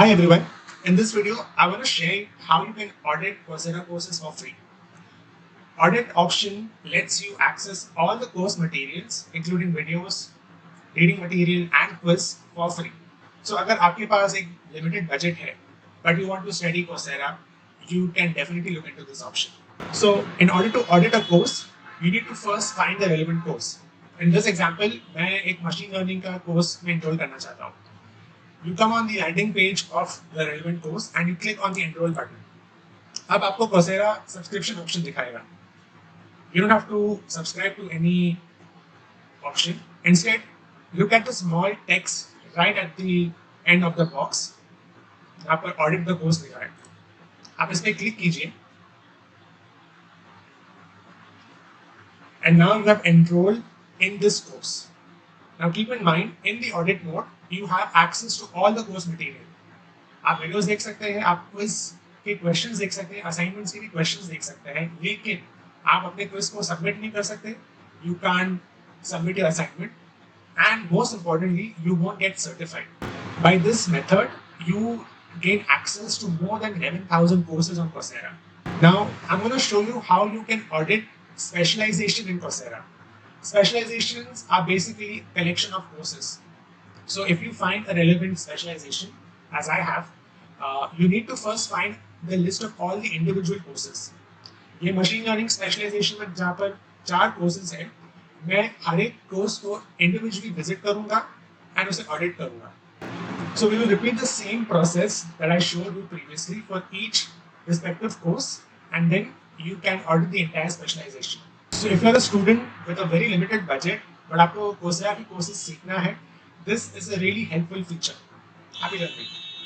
Hi everyone. In this video, I want to share how you can audit Coursera courses for free. Audit option lets you access all the course materials, including videos, reading material, and quiz for free. So, अगर आपके पास एक limited budget है, but you want to study Coursera, you can definitely look into this option. So, in order to audit a course, you need to first find the relevant course. In this example, मैं एक machine learning का course में enroll करना चाहता हूँ. You come on the landing page of the relevant course and you click on the enroll button. अब आपको Coursera subscription option दिखाएगा. You don't have to subscribe to any option. Instead, look at the small text right at the end of the box. यहाँ पर audit the course लिखा है. आप इस पे click कीजिए. And now you have enrolled in this course. Now keep in mind, in the audit mode, you have access to all the course material. आप videos देख सकते हैं, आप क्विज के क्वेश्चंस देख सकते हैं, असाइनमेंट्स के भी क्वेश्चंस देख सकते हैं, लेकिन आप अपने क्विज को सबमिट नहीं कर सकते. You can't submit your assignment, and most importantly, you won't get certified. By this method, you gain access to more than 11,000 courses on Coursera. Now, I'm going to show you how you can audit specialization in Coursera. Specializations are basically a collection of courses. So if you find a relevant specialization, as I have, you need to first find the list of all the individual courses. ये machine learning specialization में जहाँ पर 4 courses हैं, मैं हर एक course को individually visit करूँगा and उसे audit करूँगा. So we will repeat the same process that I showed you previously for each respective course, and then you can audit the entire specialization. So if you are a student with a very limited budget, but आपको Coursera की courses सीखना है, this is a really helpful feature. Happy learning.